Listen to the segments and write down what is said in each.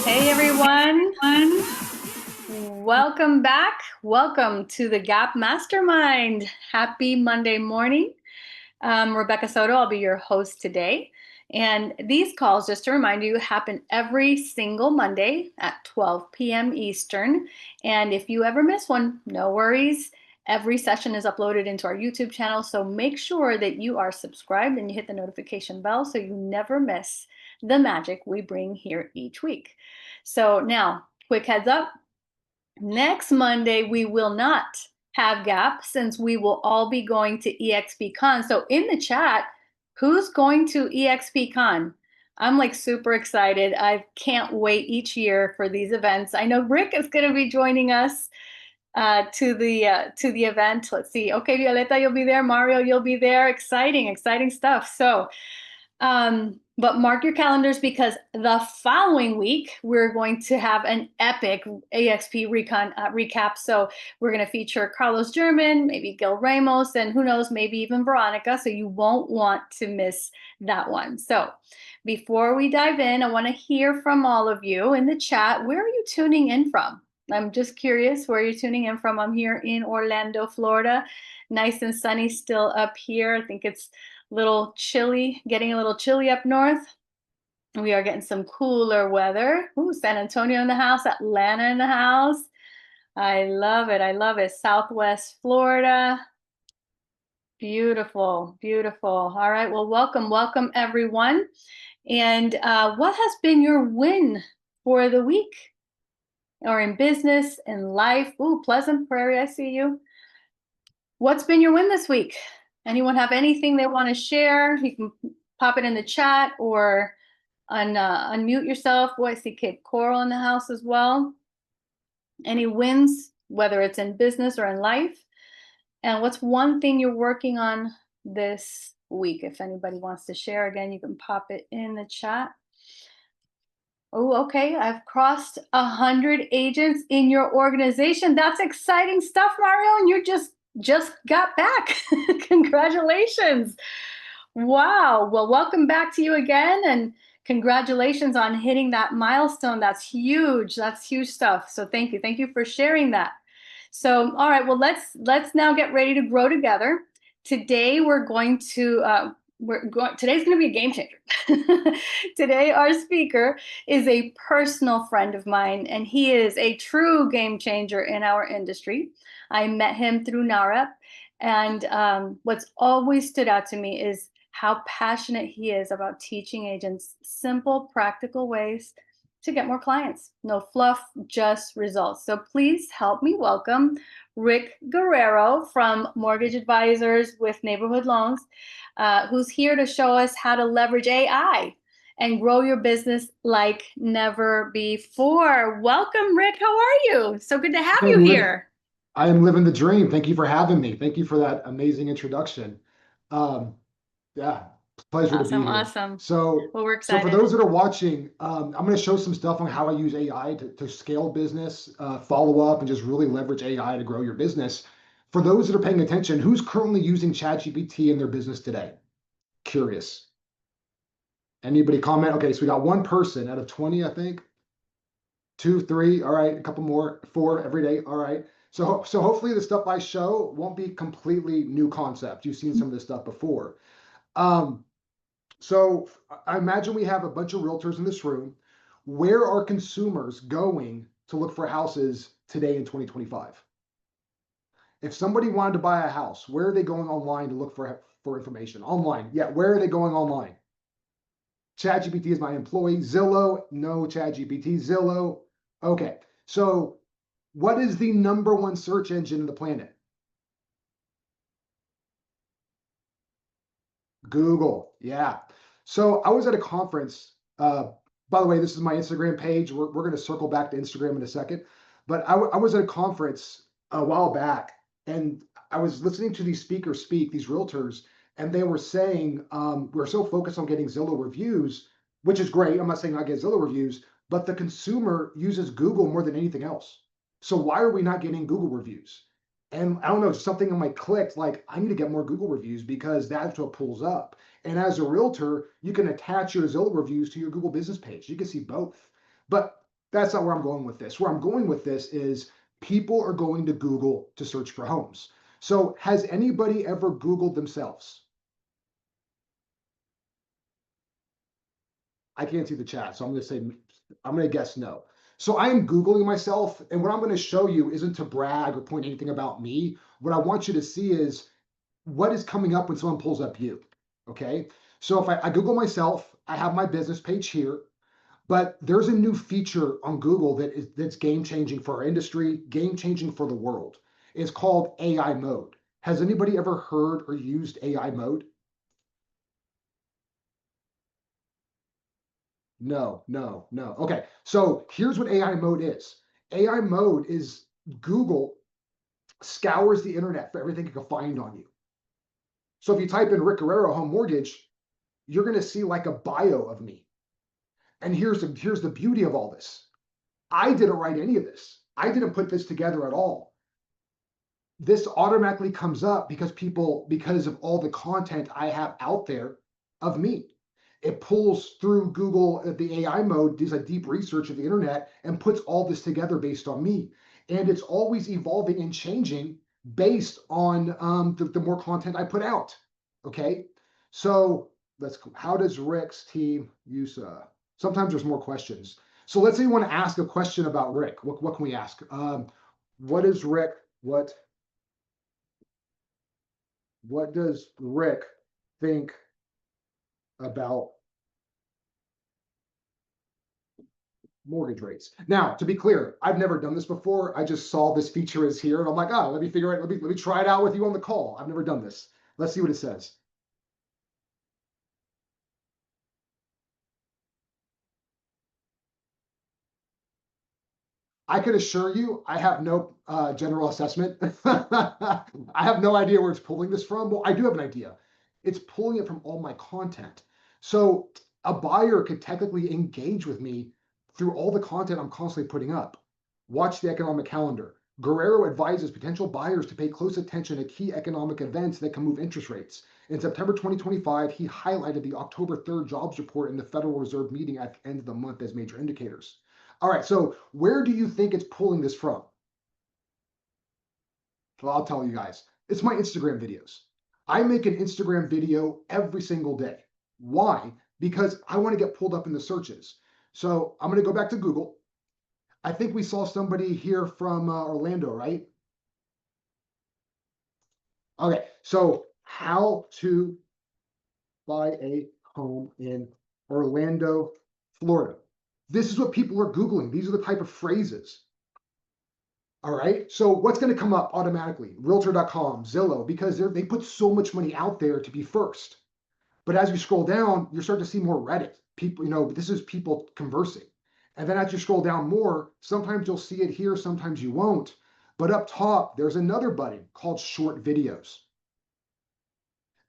Hey everyone, welcome back. Welcome to the Gap Mastermind. Happy Monday morning. Rebecca Soto, I'll be your host today. And these calls, just to remind you, happen every single Monday at 12 p.m. Eastern. And if you ever miss one, no worries. Every session is uploaded into our YouTube channel, so make sure that you are subscribed and you hit the notification bell so you never miss the magic we bring here each week. So now, quick heads up, next Monday we will not have Gap since we will all be going to EXPCon. So in the chat, who's going to EXPCon? I'm like super excited. I can't wait each year for these events. I know Rick is going to be joining us to the event. Let's see. Okay, Violeta, you'll be there. Mario, you'll be there. Exciting, exciting stuff. So, but mark your calendars because the following week we're going to have an epic AXP recap. So we're going to feature Carlos German, maybe Gil Ramos, and who knows, maybe even Veronica. So you won't want to miss that one. So before we dive in, I want to hear from all of you in the chat. Where are you tuning in from? I'm just curious where you're tuning in from. I'm here in Orlando, Florida. Nice and sunny still up here. I think it's a little chilly, getting a little chilly up north. We are getting some cooler weather. Ooh, San Antonio in the house, Atlanta in the house. I love it. I love it. Southwest Florida. Beautiful, beautiful. All right. Well, welcome everyone. And what has been your win for the week? Or in business, in life? Ooh, Pleasant Prairie, I see you. What's been your win this week? Anyone have anything they want to share? You can pop it in the chat or unmute yourself. Oh, I see Kate Coral in the house as well. Any wins, whether it's in business or in life? And what's one thing you're working on this week? If anybody wants to share, again, you can pop it in the chat. Oh, okay. I've crossed 100 agents in your organization. That's exciting stuff, Mario. And you just got back. Congratulations. Wow. Well, welcome back to you again. And congratulations on hitting that milestone. That's huge. That's huge stuff. So thank you. Thank you for sharing that. So, all right. Well, let's now get ready to grow together. Today, we're going to today's going to be a game changer. Today, our speaker is a personal friend of mine, and he is a true game changer in our industry. I met him through NAREP, and what's always stood out to me is how passionate he is about teaching agents simple, practical ways to get more clients. No fluff, just results. So please help me welcome Rick Guerrero from Mortgage Advisors with Neighborhood Loans, who's here to show us how to leverage AI and grow your business like never before. Welcome, Rick. How are you? So good to have you here. I am living the dream. Thank you for having me. Thank you for that amazing introduction. Yeah, pleasure to be here. Awesome. So, well, we're so for excited. those that are watching, I'm going to show some stuff on how I use AI to scale business, follow up, and just really leverage AI to grow your business. For those that are paying attention, who's currently using ChatGPT in their business today? Curious. Anybody comment? Okay, so we got one person out of 20, I think. 2, 3. All right, a couple more. 4 every day. All right. So hopefully the stuff I show won't be completely new concept. You've seen some of this stuff before. So I imagine we have a bunch of realtors in this room. Where are consumers going to look for houses today in 2025? If somebody wanted to buy a house, where are they going online to look for information? Online. Yeah, where are they going online? ChatGPT is my employee. Zillow, no ChatGPT. Zillow, okay. So what is the #1 search engine on the planet? Google, yeah. So I was at a conference. By the way, this is my Instagram page. We're going to circle back to Instagram in a second. But I was at a conference a while back, and I was listening to these speakers speak, these realtors, and they were saying, we're so focused on getting Zillow reviews, which is great. I'm not saying not get Zillow reviews, but the consumer uses Google more than anything else. So why are we not getting Google reviews? And I don't know, something in my clicked, like, I need to get more Google reviews because that's what pulls up. And as a realtor, you can attach your Zillow reviews to your Google business page. You can see both. But That's not where I'm going with this. Where I'm going with this is people are going to Google to search for homes. So has anybody ever Googled themselves? I can't see the chat, so I'm going to guess no. So I am Googling myself, and what I'm going to show you isn't to brag or point anything about me. What I want you to see is what is coming up when someone pulls up you. Okay. So if I Google myself, I have my business page here, but there's a new feature on Google that's game changing for our industry, game changing for the world. It's called AI mode. Has anybody ever heard or used AI mode? No, no, no. Okay, so here's what AI mode is. AI mode is Google scours the internet for everything it can find on you. So if you type in Rick Guerrero home mortgage, you're going to see like a bio of me. And here's the beauty of all this. I didn't write any of this. I didn't put this together at all. This automatically comes up because of all the content I have out there of me. It pulls through Google the AI mode, does a deep research of the internet, and puts all this together based on me. And it's always evolving and changing based on the more content I put out. Okay, so how does Rick's team use? Sometimes there's more questions. So let's say you want to ask a question about Rick. What can we ask? What is Rick? What does Rick think about mortgage rates? Now, to be clear, I've never done this before. I just saw this feature is here, and I'm like, oh, let me figure it. Let me try it out with you on the call. I've never done this. Let's see what it says. I can assure you, I have no general assessment. I have no idea where it's pulling this from. Well, I do have an idea. It's pulling it from all my content. So a buyer could technically engage with me through all the content I'm constantly putting up. Watch the economic calendar. Guerrero advises potential buyers to pay close attention to key economic events that can move interest rates. In September 2025, he highlighted the October 3rd jobs report in the Federal Reserve meeting at the end of the month as major indicators. All right, so where do you think it's pulling this from? Well, I'll tell you guys. It's my Instagram videos. I make an Instagram video every single day. Why? Because I want to get pulled up in the searches. So I'm going to go back to Google. I think we saw somebody here from Orlando, right? Okay, so how to buy a home in Orlando, Florida. This is what people are Googling. These are the type of phrases. All right. So what's going to come up automatically? Realtor.com, Zillow, because they put so much money out there to be first. But as you scroll down, you start to see more Reddit. People, this is people conversing. And then as you scroll down more, sometimes you'll see it here, sometimes you won't. But up top, there's another button called short videos.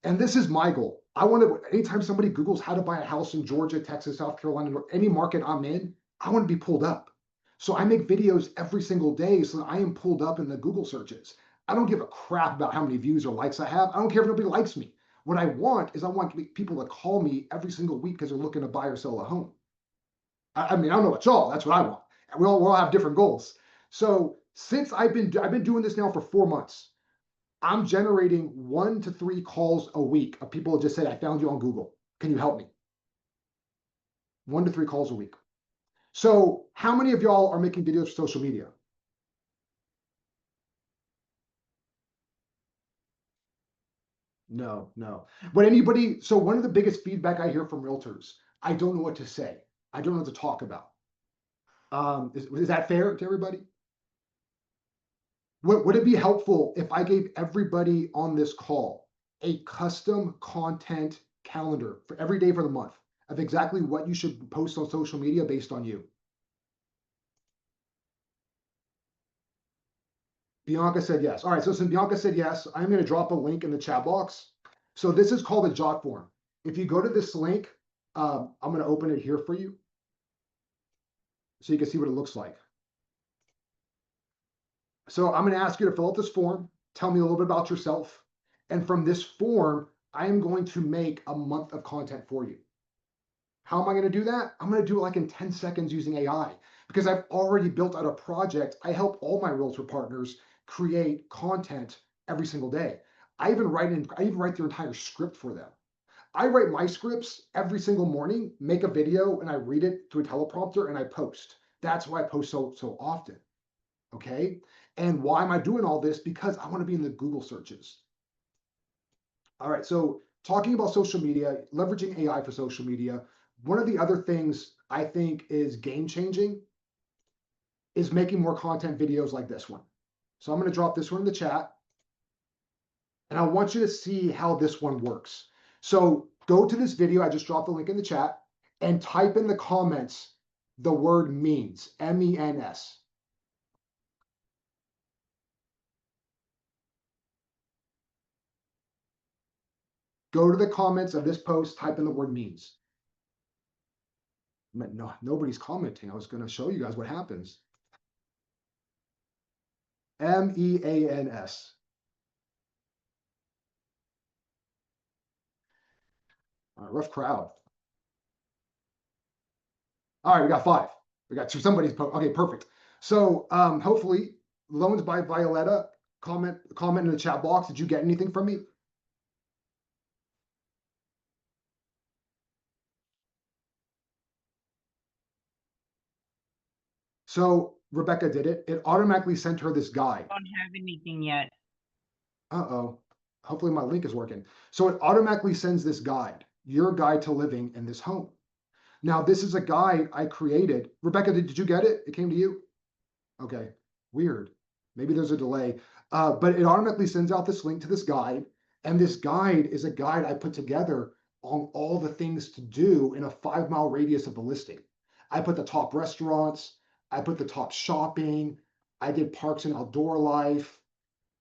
And this is my goal. I want to, anytime somebody Googles how to buy a house in Georgia, Texas, South Carolina, or any market I'm in, I want to be pulled up. So I make videos every single day so that I am pulled up in the Google searches. I don't give a crap about how many views or likes I have. I don't care if nobody likes me. What I want is I want people to call me every single week because they're looking to buy or sell a home. I mean, I don't know what y'all, that's what I want. And we all have different goals. So since I've been doing this now for 4 months, I'm generating 1 to 3 calls a week of people that just said, I found you on Google. Can you help me? 1 to 3 calls a week. So how many of y'all are making videos for social media? No, no. But anybody, so one of the biggest feedback I hear from realtors, I don't know what to say. I don't know what to talk about. Is that fair to everybody? Would it be helpful if I gave everybody on this call a custom content calendar for every day for the month of exactly what you should post on social media based on you? Bianca said yes. All right, so since Bianca said yes, I'm going to drop a link in the chat box. So this is called a jot form. If you go to this link, I'm going to open it here for you so you can see what it looks like. So I'm going to ask you to fill out this form, tell me a little bit about yourself. And from this form, I am going to make a month of content for you. How am I going to do that? I'm going to do it like in 10 seconds using AI. because I've already built out a project. I help all my realtor partners create content every single day. I even write their entire script for them. I write my scripts every single morning, make a video, and I read it through a teleprompter and I post. That's why I post so often. Okay. And why am I doing all this? Because I want to be in the Google searches. All right. So talking about social media, leveraging AI for social media, one of the other things I think is game changing is making more content videos like this one. So I'm going to drop this one in the chat and I want you to see how this one works. So go to this video. I just dropped the link in the chat and type in the comments the word means, MENS. Go to the comments of this post, type in the word means. No, nobody's commenting. I was going to show you guys what happens. MEANS. All right, rough crowd. All right, we got 5. We got 2. Somebody's okay, perfect. So hopefully, Loans by Violetta, comment in the chat box. Did you get anything from me? So Rebecca did it. It automatically sent her this guide. Don't have anything yet. Uh-oh. Hopefully my link is working. So it automatically sends this guide, your guide to living in this home. Now, this is a guide I created. Rebecca, did you get it? It came to you? Okay, weird. Maybe there's a delay. But it automatically sends out this link to this guide. And this guide is a guide I put together on all the things to do in a 5-mile radius of the listing. I put the top restaurants. I put the top shopping. I did parks and outdoor life,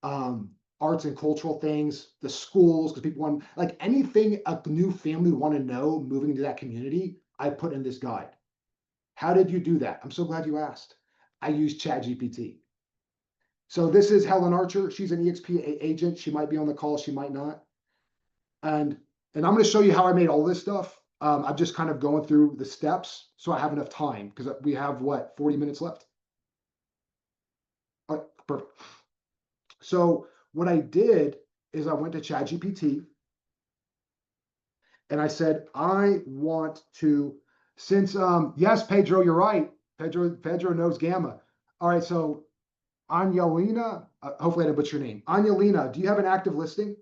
arts and cultural things, the schools, because people want, like anything a new family want to know moving into that community, I put in this guide. How did you do that? I'm so glad you asked. I used ChatGPT. So this is Helen Archer. She's an EXP agent. She might be on the call. She might not. And I'm going to show you how I made all this stuff. I'm just kind of going through the steps so I have enough time because we have what, 40 minutes left? All right, perfect. So what I did is I went to ChatGPT and I said, I want to, since, yes, Pedro, you're right. Pedro knows Gamma. All right, so Angelina, hopefully I didn't butcher your name. Angelina, do you have an active listing?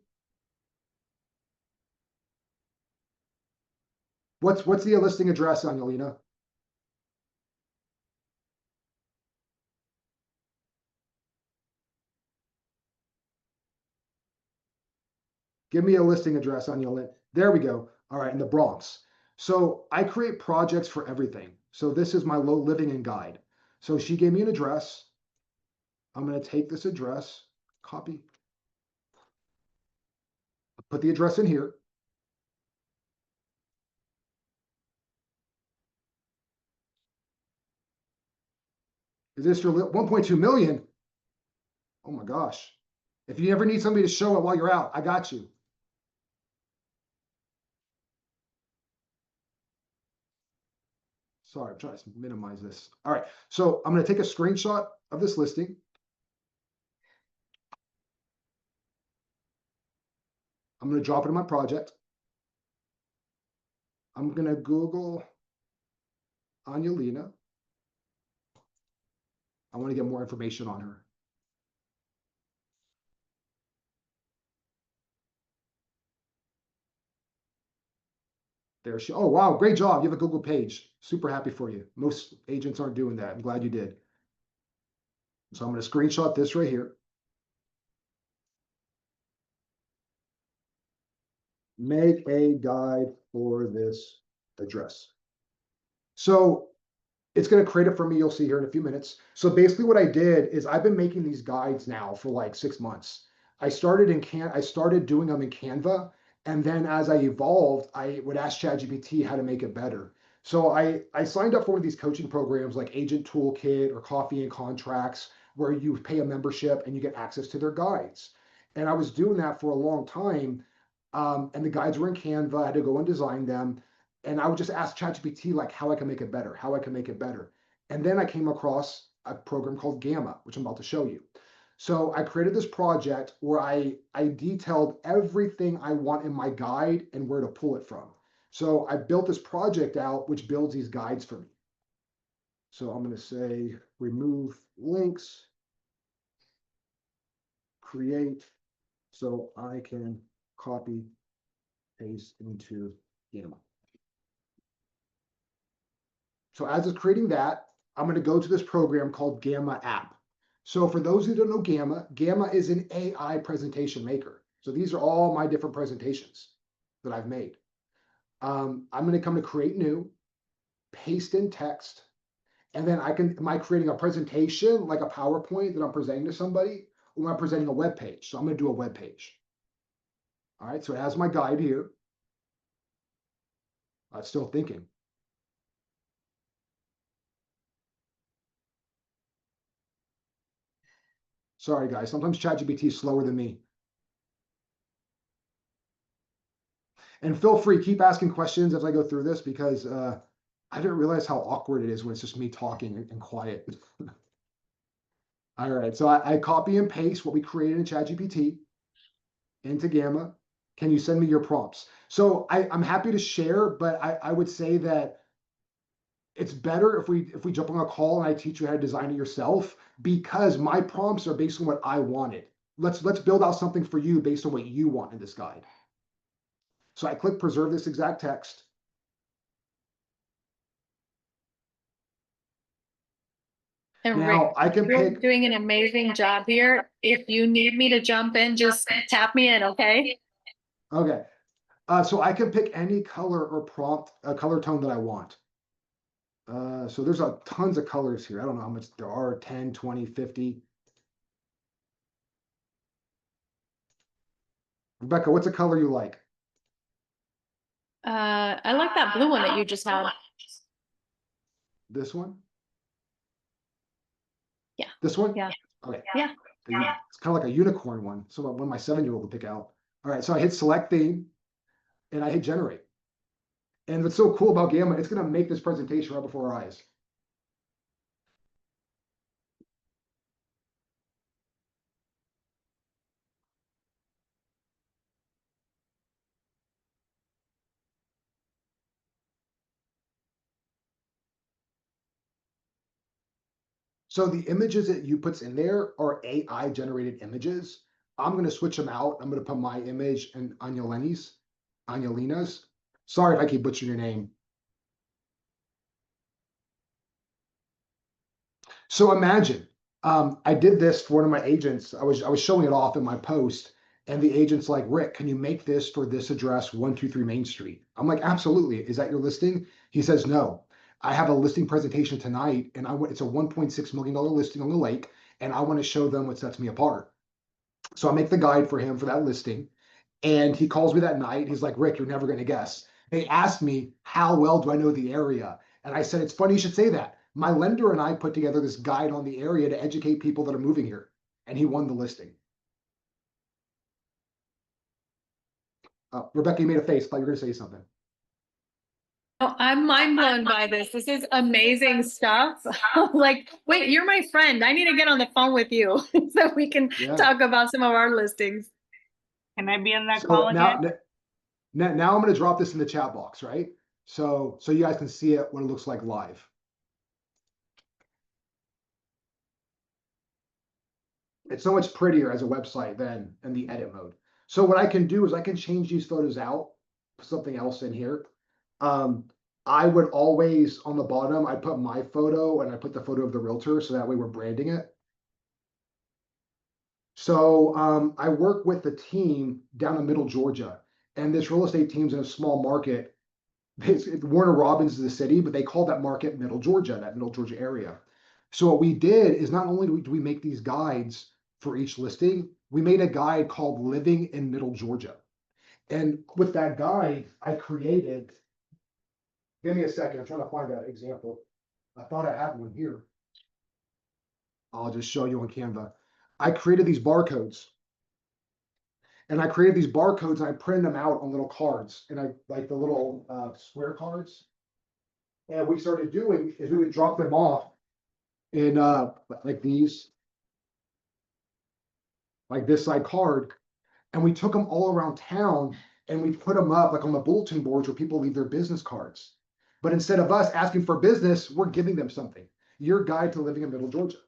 What's the listing address, Angelina? Give me a listing address, Angelina. There we go. All right, in the Bronx. So I create projects for everything. So this is my low living in guide. So she gave me an address. I'm going to take this address, copy, put the address in here. Is this your 1.2 million? Oh my gosh. If you ever need somebody to show it while you're out, I got you. Sorry, I'm trying to minimize this. All right, so I'm going to take a screenshot of this listing. I'm going to drop it in my project. I'm going to Google Angelina. I want to get more information on her. There she, oh, wow, great job. You have a Google page. Super happy for you. Most agents aren't doing that. I'm glad you did. So I'm going to screenshot this right here. Make a guide for this address. So it's going to create it for me. You'll see here in a few minutes. So basically what I did is I've been making these guides now for like 6 months. I started doing them in Canva. And then as I evolved, I would ask ChatGPT how to make it better. So I signed up for one of these coaching programs like Agent Toolkit or Coffee and Contracts, where you pay a membership and you get access to their guides. And I was doing that for a long time. And the guides were in Canva. I had to go and design them. And I would just ask ChatGPT like how I can make it better, how I can make it better. And then I came across a program called Gamma, which I'm about to show you. So I created this project where I detailed everything I want in my guide and where to pull it from. So I built this project out, which builds these guides for me. So I'm going to say remove links, create, so I can copy, paste into Gamma. So as it's creating that, I'm going to go to this program called Gamma app. So for those who don't know Gamma, Gamma is an AI presentation maker. So these are all my different presentations that I've made. I'm going to come to create new, paste in text, and then am I creating a presentation like a PowerPoint that I'm presenting to somebody, or am I presenting a web page? So I'm going to do a web page. All right, so it has my guide here. It's still thinking. Sorry, guys. Sometimes ChatGPT is slower than me. And feel free, keep asking questions as I go through this because I didn't realize how awkward it is when it's just me talking and quiet. All right, so I copy and paste what we created in ChatGPT into Gamma. Can you send me your prompts? So I'm happy to share, but I would say that it's better if we jump on a call and I teach you how to design it yourself because my prompts are based on what I wanted. Let's build out something for you based on what you want in this guide. So I click preserve this exact text. And Now Rick, I can you're pick, doing an amazing job here. If you need me to jump in, just tap me in, okay? okay. So I can pick any color or prompt, a color tone that I want. So there's tons of colors here. I don't know how much there are, 10, 20, 50. Rebecca, what's a color you like? I like that blue one that you just had. This one? Yeah. This one? Yeah. Okay. Yeah. It's kind of like a unicorn one. So one of my 7-year-old will pick out. All right. So I hit select theme and I hit generate. And what's so cool about Gamma, it's going to make this presentation right before our eyes. So the images that you puts in there are AI generated images. I'm going to switch them out. I'm going to put my image and Angelina's. Sorry if I keep butchering your name. So imagine, I did this for one of my agents. I was showing it off in my post, and the agent's like, Rick, can you make this for this address, 123 Main Street? I'm like, absolutely. Is that your listing? He says, no. I have a listing presentation tonight, and it's a $1.6 million listing on the lake, and I want to show them what sets me apart. So I make the guide for him for that listing. And he calls me that night. He's like, Rick, you're never going to guess. They asked me, how well do I know the area? And I said, it's funny you should say that. My lender and I put together this guide on the area to educate people that are moving here. And he won the listing. Rebecca, you made a face. I thought you were going to say something. Oh, I'm mind blown by this. This is amazing stuff. Like, wait, you're my friend. I need to get on the phone with you so we can talk about some of our listings. Can I be on that So call now, again? now I'm going to drop this in the chat box, right? So you guys can see it, what it looks like live. It's so much prettier as a website than in the edit mode. So what I can do is I can change these photos out, put something else in here. I would always, on the bottom, I put my photo and I put the photo of the realtor, so that way we're branding it. So I work with the team down in Middle Georgia, and this real estate team's in a small market. Warner Robins is the city, but they call that market Middle Georgia, that Middle Georgia area. So what we did is not only do we make these guides for each listing, we made a guide called Living in Middle Georgia. And with that guide, I created, give me a second, I'm trying to find that example. I thought I had one here. I'll just show you on Canva. I created these barcodes. And I created these barcodes and I printed them out on little cards, and I like the little square cards. And what we started doing is we would drop them off in like these, like this side card, and we took them all around town and we put them up like on the bulletin boards where people leave their business cards. But instead of us asking for business, we're giving them something. Your guide to living in Middle Georgia.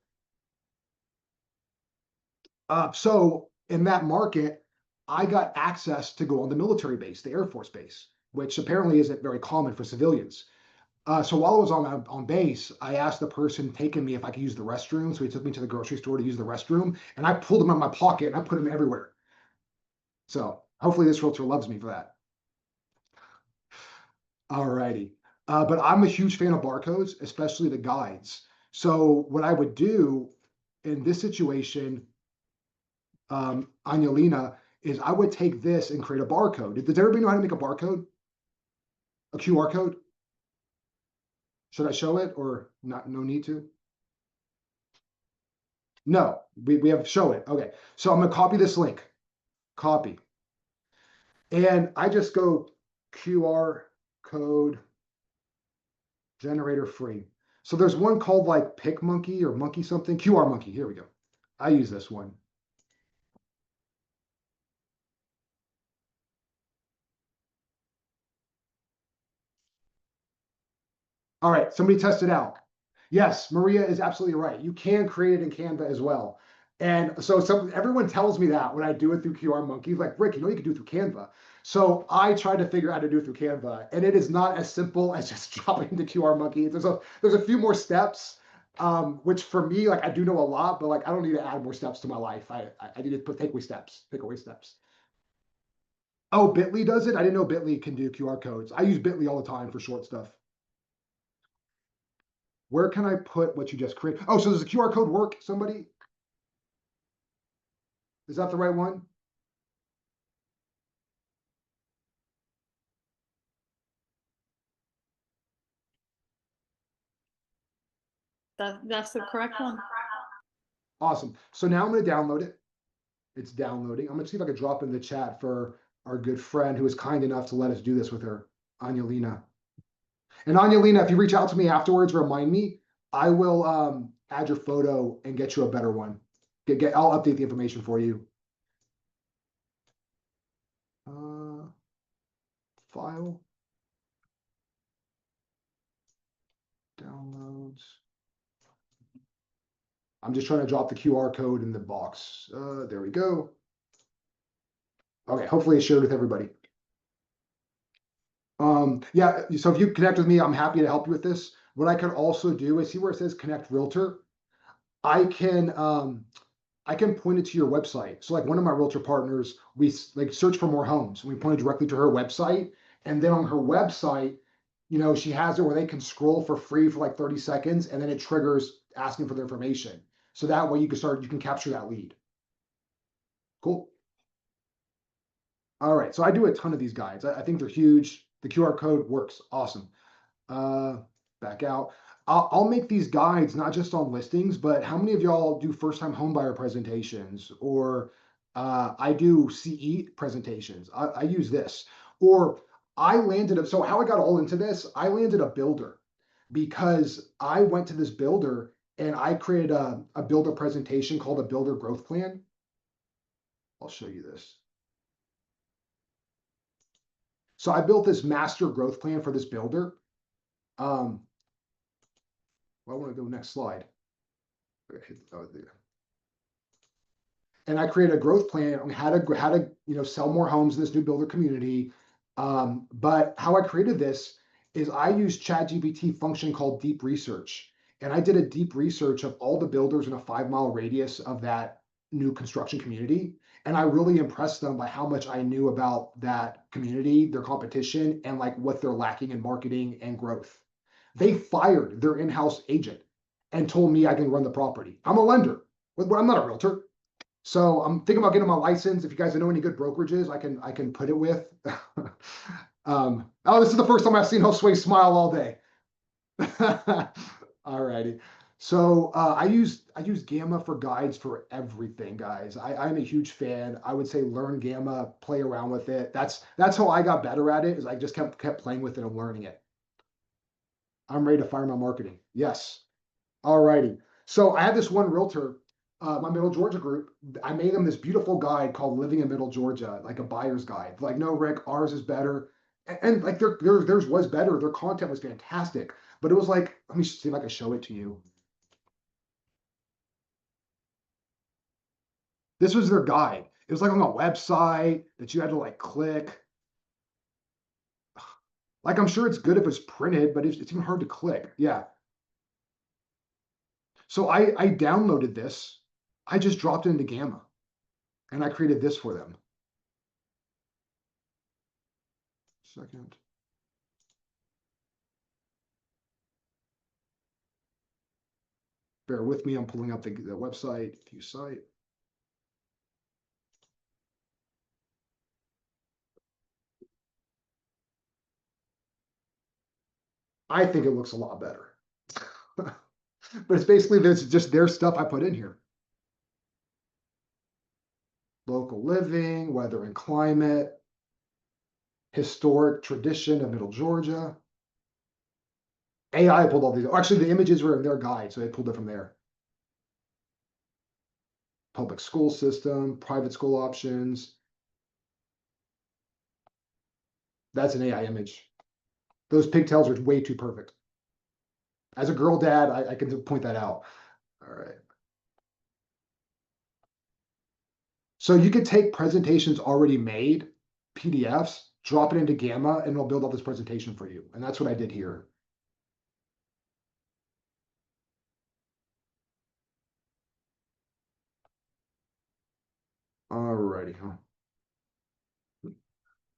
So in that market, I got access to go on the military base, the Air Force base, which apparently isn't very common for civilians. So while I was on base, I asked the person taking me if I could use the restroom. So he took me to the grocery store to use the restroom, and I pulled them out of my pocket and I put them everywhere. So hopefully this realtor loves me for that. All righty. But I'm a huge fan of barcodes, especially the guides. So what I would do in this situation, Angelina, is I would take this and create a barcode. Does everybody know how to make a barcode? A QR code? Should I show it or not? No need to? No, we have to show it. Okay, so I'm gonna copy this link. Copy. And I just go QR code generator free. So there's one called like Pick Monkey or Monkey something. QR Monkey. Here we go. I use this one. All right, somebody test it out. Yes, Maria is absolutely right. You can create it in Canva as well. And so everyone tells me that when I do it through QR Monkey, like, Rick, you know you can do it through Canva. So I try to figure out how to do it through Canva, and it is not as simple as just dropping into QR Monkey. There's a few more steps, which for me, like I do know a lot, but like I don't need to add more steps to my life. I need to take away steps. Oh, Bitly does it? I didn't know Bitly can do QR codes. I use Bitly all the time for short stuff. Where can I put what you just created? Oh, so does the QR code work? Somebody? Is that the right one? That's the correct one. Awesome. So now I'm going to download it. It's downloading. I'm going to see if I can drop in the chat for our good friend who was kind enough to let us do this with her, Angelina. And Angelina, if you reach out to me afterwards, remind me. I will add your photo and get you a better one. I'll update the information for you. File. Downloads. I'm just trying to drop the QR code in the box. There we go. Okay, hopefully it's shared with everybody. Yeah, so if you connect with me, I'm happy to help you with this. What I can also do is see where it says Connect Realtor. I can point it to your website. So like one of my realtor partners, we like search for more homes. And we pointed directly to her website. And then on her website, you know, she has it where they can scroll for free for like 30 seconds and then it triggers asking for their information. So that way you can capture that lead. Cool. All right, so I do a ton of these guides. I think they're huge. The QR code works. Awesome. Back out. I'll make these guides not just on listings, but how many of y'all do first-time homebuyer presentations or I do CE presentations. I use this. Or so how I got all into this, I landed a builder because I went to this builder and I created a builder presentation called a builder growth plan. I'll show you this. So I built this master growth plan for this builder. Well, I want to go next slide. And I created a growth plan on how to sell more homes in this new builder community. But how I created this is I used ChatGPT function called deep research. And I did a deep research of all the builders in a 5-mile radius of that new construction community. And I really impressed them by how much I knew about that community, their competition, and like what they're lacking in marketing and growth. They fired their in-house agent and told me I can run the property. I'm a lender. I'm not a realtor. So I'm thinking about getting my license. If you guys know any good brokerages, I can put it with. Oh, this is the first time I've seen Josue smile all day. All righty. So I use Gamma for guides for everything, guys. I'm a huge fan. I would say learn Gamma, play around with it. That's how I got better at it. Is I just kept playing with it and learning it. I'm ready to fire my marketing. Yes. All righty. So I had this one realtor, my Middle Georgia group. I made them this beautiful guide called Living in Middle Georgia, like a buyer's guide. Like, no, Rick, ours is better. And like theirs was better. Their content was fantastic. But it was like, let me see if I can show it to you. This was their guide. It was like on a website that you had to like click. Like, I'm sure it's good if it's printed, but it's even hard to click. Yeah. So I downloaded this. I just dropped it into Gamma and I created this for them. Second. Bear with me. I'm pulling up the website, view site. I think it looks a lot better. But it's basically there's just their stuff I put in here. Local living, weather and climate, historic tradition of Middle Georgia. AI pulled all these. Actually, the images were in their guide, so they pulled it from there. Public school system, private school options. That's an AI image. Those pigtails are way too perfect. As a girl dad, I can point that out. All right. So you could take presentations already made, PDFs, drop it into Gamma, and it'll build out this presentation for you. And that's what I did here. Alrighty, huh?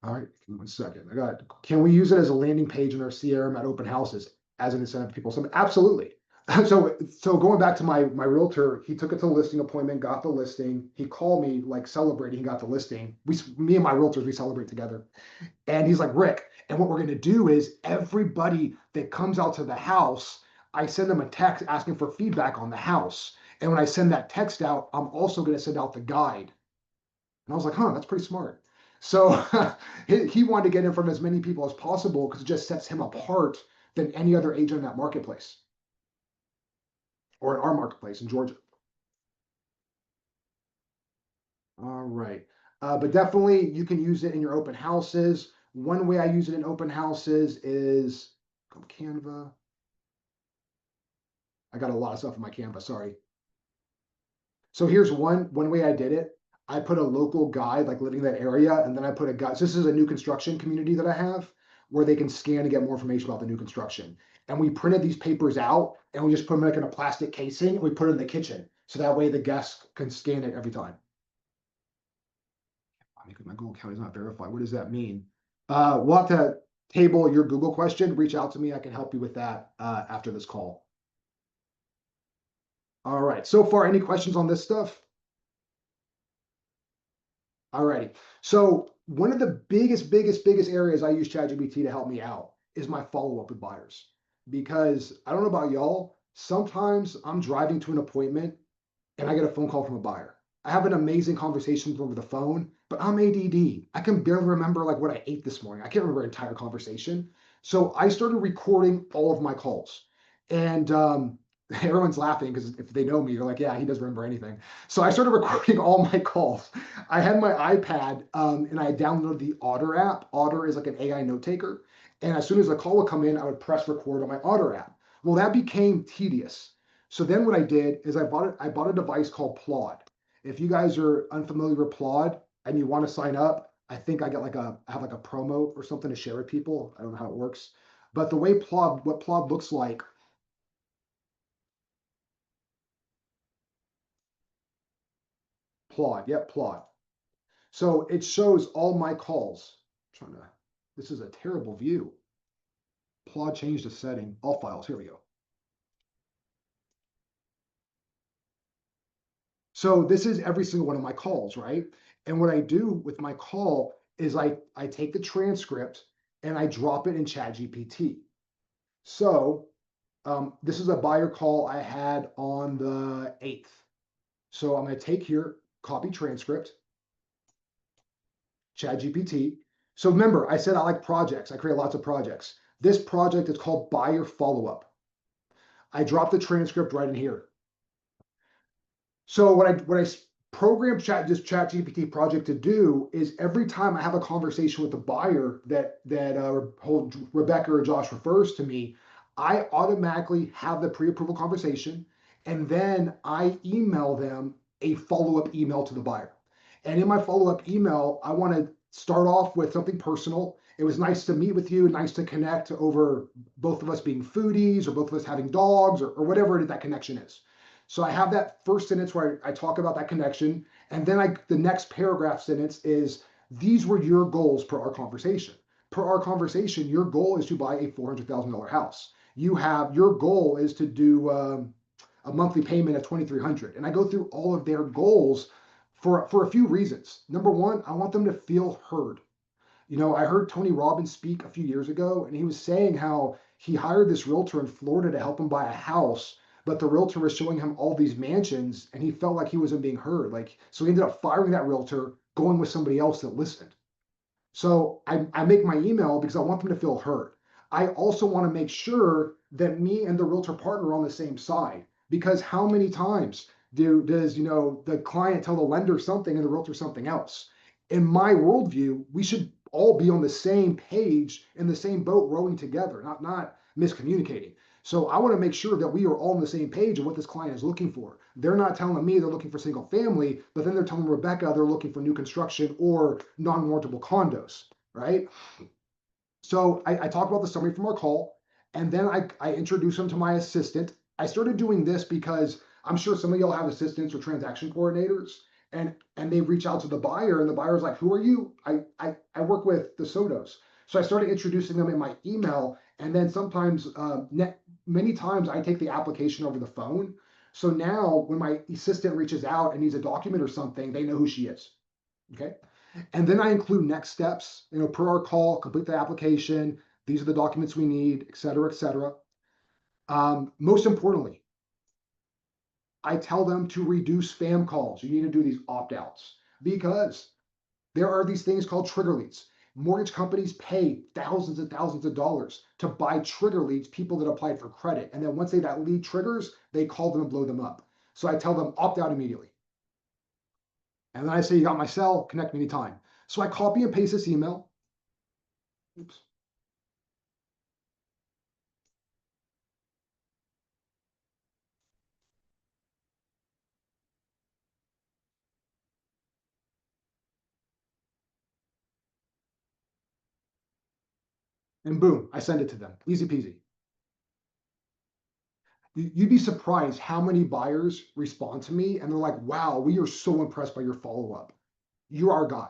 All right, 1 second. I got it. Can we use it as a landing page in our CRM at open houses as an incentive to people? So absolutely. So going back to my realtor, he took it to the listing appointment, got the listing. He called me like celebrating, he got the listing. Me and my realtors, we celebrate together. And he's like, Rick, and what we're going to do is everybody that comes out to the house, I send them a text asking for feedback on the house. And when I send that text out, I'm also going to send out the guide. And I was like, huh, that's pretty smart. So he wanted to get in front of as many people as possible because it just sets him apart than any other agent in that marketplace or in our marketplace in Georgia. All right. But definitely you can use it in your open houses. One way I use it in open houses is Canva. I got a lot of stuff in my Canva, sorry. So here's one way I did it. I put a local guide, like living in that area, and then I put a guide. So this is a new construction community that I have where they can scan to get more information about the new construction. And we printed these papers out and we just put them like in a plastic casing and we put it in the kitchen. So that way the guests can scan it every time. Because my Google account is not verified. What does that mean? We'll have to table your Google question. Reach out to me. I can help you with that after this call. All right. So far, any questions on this stuff? All righty. So one of the biggest areas I use ChatGPT to help me out is my follow-up with buyers. Because I don't know about y'all, sometimes I'm driving to an appointment and I get a phone call from a buyer. I have an amazing conversation over the phone, but I'm ADD. I can barely remember like what I ate this morning. I can't remember an entire conversation. So I started recording all of my calls. And everyone's laughing because if they know me, they're like, yeah, he doesn't remember anything. So I started recording all my calls. I had my iPad and I downloaded the Otter app. Otter is like an AI note taker. And as soon as a call would come in, I would press record on my Otter app. Well, that became tedious. So then what I did is I bought a device called Plod. If you guys are unfamiliar with Plod and you want to sign up, I think I have like a promo or something to share with people. I don't know how it works. But the way what Plod looks like, Plod. So it shows all my calls. This is a terrible view. Plod changed the setting, all files, here we go. So this is every single one of my calls, right? And what I do with my call is I take the transcript and I drop it in ChatGPT. So this is a buyer call I had on the 8th. So I'm going to take here, copy transcript, ChatGPT. So remember, I said I like projects. I create lots of projects. This project is called buyer follow-up. I drop the transcript right in here. So what I programmed this ChatGPT project to do is every time I have a conversation with a buyer that Rebecca or Josh refers to me, I automatically have the pre-approval conversation, and then I email them a follow-up email to the buyer. And in my follow-up email, I want to start off with something personal. It was nice to meet with you, nice to connect over both of us being foodies or both of us having dogs or whatever that connection is. So I have that first sentence where I talk about that connection, and then the next paragraph sentence is, these were your goals per our conversation. Per our conversation, your goal is to buy a $400,000 house. Your goal is to do a monthly payment of $2,300, and I go through all of their goals for a few reasons. Number one, I want them to feel heard. I heard Tony Robbins speak a few years ago, and he was saying how he hired this realtor in Florida to help him buy a house, but the realtor was showing him all these mansions, and he felt like he wasn't being heard. So he ended up firing that realtor, going with somebody else that listened. So I make my email because I want them to feel heard. I also want to make sure that me and the realtor partner are on the same side, because how many times does the client tell the lender something and the realtor something else? In my worldview, we should all be on the same page in the same boat rowing together, not miscommunicating. So I want to make sure that we are all on the same page of what this client is looking for. They're not telling me they're looking for single family, but then they're telling Rebecca they're looking for new construction or non-mortgable condos, right? So I talk about the summary from our call, and then I introduce them to my assistant. I started doing this because I'm sure some of y'all have assistants or transaction coordinators, and they reach out to the buyer, and the buyer's like, "Who are you?" I work with the Sotos. So I started introducing them in my email, and then sometimes, many times, I take the application over the phone. So now when my assistant reaches out and needs a document or something, they know who she is. Okay. And then I include next steps, per our call, complete the application. These are the documents we need, et cetera, et cetera. Most importantly, I tell them to reduce spam calls. You need to do these opt-outs because there are these things called trigger leads. Mortgage companies pay thousands and thousands of dollars to buy trigger leads, people that applied for credit. And then once that lead triggers, they call them and blow them up. So I tell them opt out immediately. And then I say, you got my cell, connect me anytime. So I copy and paste this email. Oops. And boom, I send it to them. Easy peasy. You'd be surprised how many buyers respond to me and they're like, wow, we are so impressed by your follow-up. You're our guy.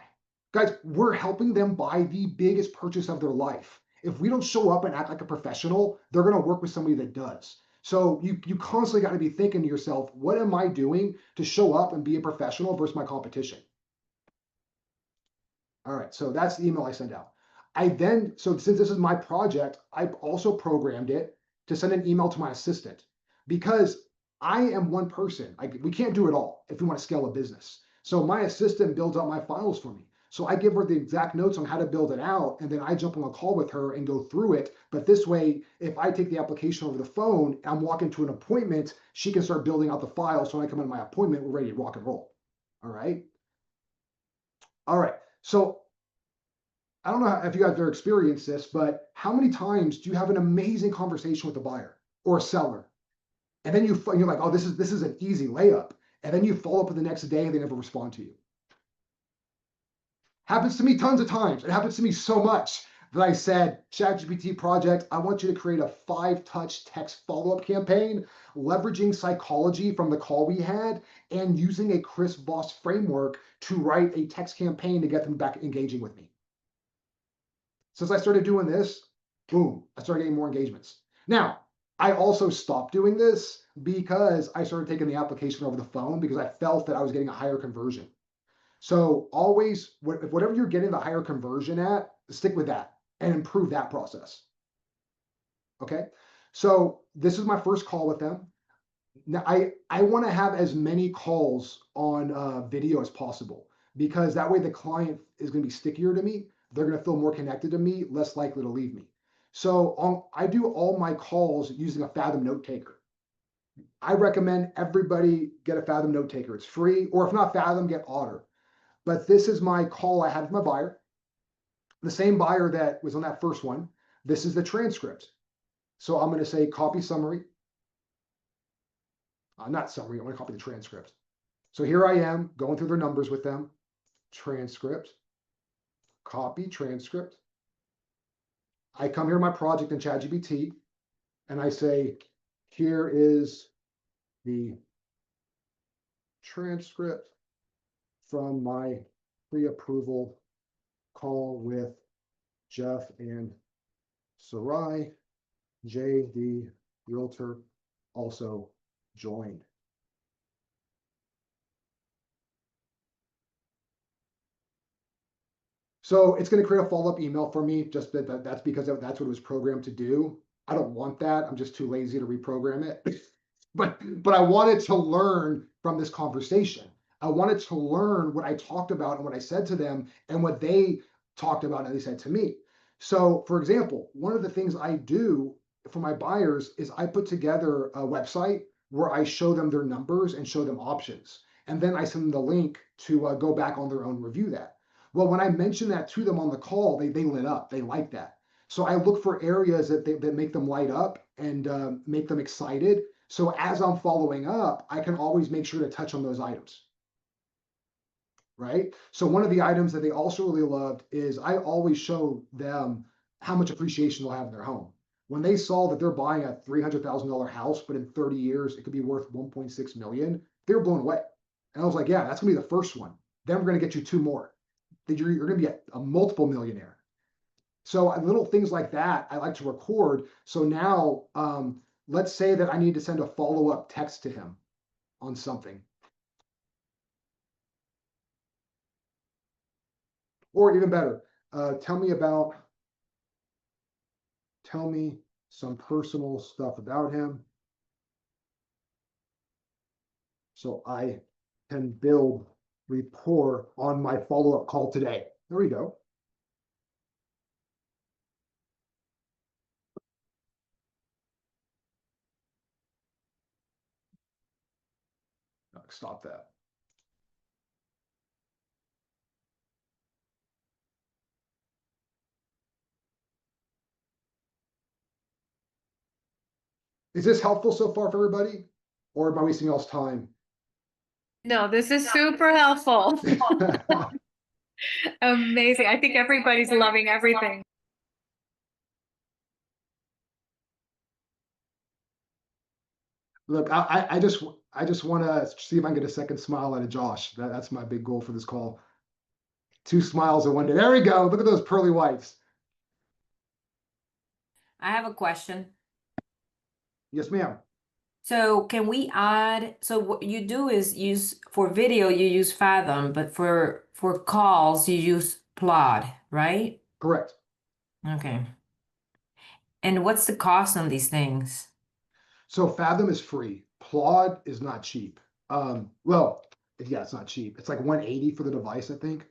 Guys, we're helping them buy the biggest purchase of their life. If we don't show up and act like a professional, they're going to work with somebody that does. So you constantly got to be thinking to yourself, what am I doing to show up and be a professional versus my competition? All right, so that's the email I send out. So since this is my project, I've also programmed it to send an email to my assistant because I am one person. We can't do it all if we want to scale a business. So my assistant builds out my files for me. So I give her the exact notes on how to build it out, and then I jump on a call with her and go through it. But this way, if I take the application over the phone, I'm walking to an appointment, she can start building out the files. So when I come into my appointment, we're ready to rock and roll. All right. All right. So I don't know if you guys have experienced this, but how many times do you have an amazing conversation with a buyer or a seller, and then you're like, oh, this is an easy layup, and then you follow up the next day and they never respond to you? Happens to me tons of times. It happens to me so much that I said, ChatGPT project, I want you to create a 5-touch text follow-up campaign, leveraging psychology from the call we had and using a Chris Voss framework to write a text campaign to get them back engaging with me. Since I started doing this, boom, I started getting more engagements. Now, I also stopped doing this because I started taking the application over the phone because I felt that I was getting a higher conversion. So always, whatever you're getting the higher conversion at, stick with that and improve that process. Okay. So this is my first call with them. Now I want to have as many calls on video as possible because that way the client is going to be stickier to me. They're going to feel more connected to me, less likely to leave me. So I do all my calls using a Fathom note taker. I recommend everybody get a Fathom note taker. It's free, or if not Fathom, get Otter. But this is my call I had with my buyer, the same buyer that was on that first one. This is the transcript. So I'm going to say copy summary. Not summary, I want to copy the transcript. So here I am going through their numbers with them. Transcript, copy transcript. I come here to my project in ChatGPT and I say, here is the transcript from my pre-approval call with Jeff and Sarai. Jay, the realtor, also joined. So it's going to create a follow-up email for me, just that's because that's what it was programmed to do. I don't want that. I'm just too lazy to reprogram it. but I wanted to learn from this conversation. I wanted to learn what I talked about and what I said to them and what they talked about and they said to me. So, for example, one of the things I do for my buyers is I put together a website where I show them their numbers and show them options. And then I send them the link to go back on their own, review that. Well, when I mentioned that to them on the call, they lit up. They like that. So I look for areas that make them light up and make them excited. So as I'm following up, I can always make sure to touch on those items. Right? So one of the items that they also really loved is I always show them how much appreciation they'll have in their home. When they saw that they're buying a $300,000 house, but in 30 years it could be worth 1.6 million, they were blown away. And I was like, yeah, that's gonna be the first one. Then we're gonna get you two more. You're gonna be a multiple millionaire. So little things like that I like to record. So now let's say that I need to send a follow-up text to him on something. Or even better, tell me some personal stuff about him so I can build rapport on my follow-up call today. There we go. Stop that. Is this helpful so far for everybody? Or am I wasting y'all's time? No, this is super helpful. Amazing. I think everybody's loving everything. Look, I just want to see if I can get a second smile out of Josh. That's my big goal for this call. 2 smiles in one day. There we go. Look at those pearly whites. I have a question. Yes, ma'am. So can we add, so what you do is use, for video, you use Fathom, but for calls, you use Plod, right? Correct. Okay. And what's the cost on these things? So Fathom is free. Plod is not cheap. Well, yeah, it's not cheap. It's like 180 for the device, I think.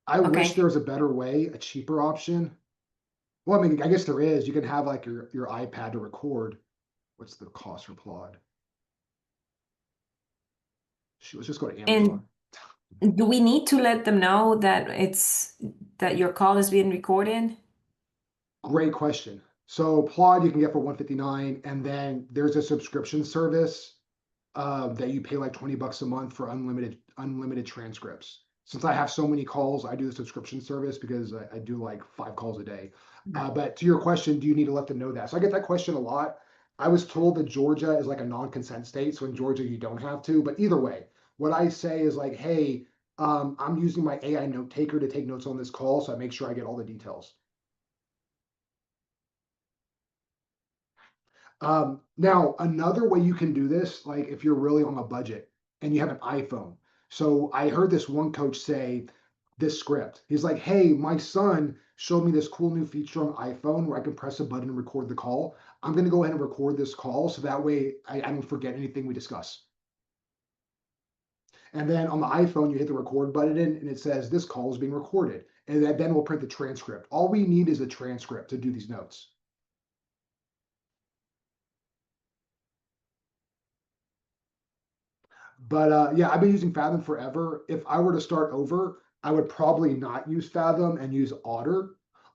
I wish Okay. there was a better way, a cheaper option. Well, I mean, I guess there is. You can have like your iPad to record. What's the cost for Plod? Shoot, let's just go to Amazon. And do we need to let them know that that your call is being recorded? Great question. So Plod you can get for 159, and then there's a subscription service that you pay like 20 bucks a month for unlimited transcripts. Since I have so many calls, I do the subscription service because I do like 5 calls a day. But to your question, do you need to let them know that? So I get that question a lot. I was told that Georgia is like a non-consent state, so in Georgia you don't have to. But either way, what I say is like, hey, I'm using my AI note taker to take notes on this call, so I make sure I get all the details. Now, another way you can do this, like if you're really on a budget and you have an iPhone. So I heard this one coach say this script. He's like, hey, my son showed me this cool new feature on iPhone where I can press a button and record the call. I'm going to go ahead and record this call so that way I don't forget anything we discuss. And then on the iPhone, you hit the record button and it says this call is being recorded. And then we'll print the transcript. All we need is a transcript to do these notes. But yeah, I've been using Fathom forever. If I were to start over, I would probably not use Fathom and use Otter,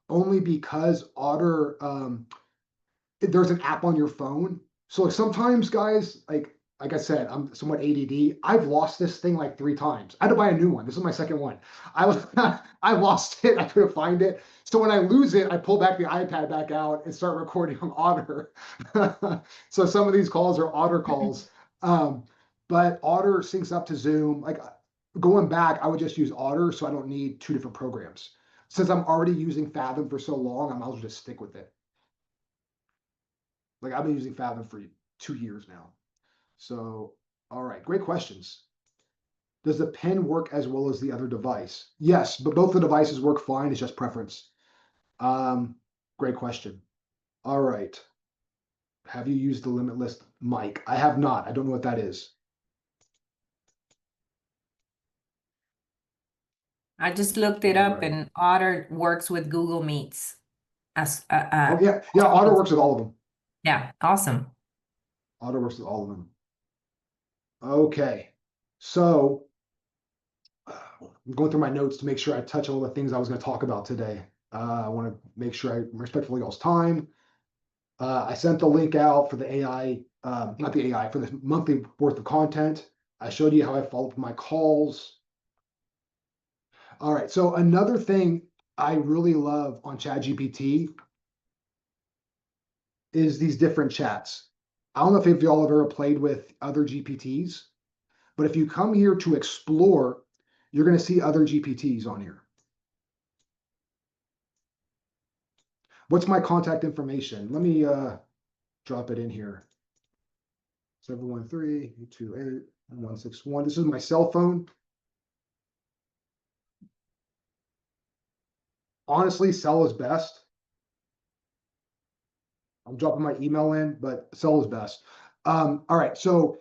only because Otter, there's an app on your phone. So like sometimes, guys, like I said, I'm somewhat ADD. I've lost this thing like 3 times. I had to buy a new one. This is my second one. I was I lost it. I couldn't find it. So when I lose it, I pull back the iPad back out and start recording on Otter. So some of these calls are Otter calls. Um, but Otter syncs up to Zoom. Like going back, I would just use Otter so I don't need 2 different programs. Since I'm already using Fathom for so long, I might as well just stick with it. Like I've been using Fathom for 2 years now. So, all right, great questions. Does the pen work as well as the other device? Yes, but both the devices work fine. It's just preference. Great question. All right. Have you used the Limitless mic? I have not. I don't know what that is. I just looked it All up, right. and Otter works with Google Meets. As Oh yeah, yeah. Otter works with all of them. Yeah, awesome. Otter works with all of them. Okay. So I'm going through my notes to make sure I touch on all the things I was going to talk about today. I want to make sure I respectfully y'all's time. I sent the link out for the AI, not the AI, for the monthly worth of content. I showed you how I follow up my calls. All right. So another thing I really love on ChatGPT is these different chats. I don't know if y'all have ever played with other GPTs, but if you come here to explore, you're going to see other GPTs on here. What's my contact information? Let me drop it in here. 713-828-1161. This is my cell phone. Honestly, cell is best. I'm dropping my email in, but cell is best. All right, so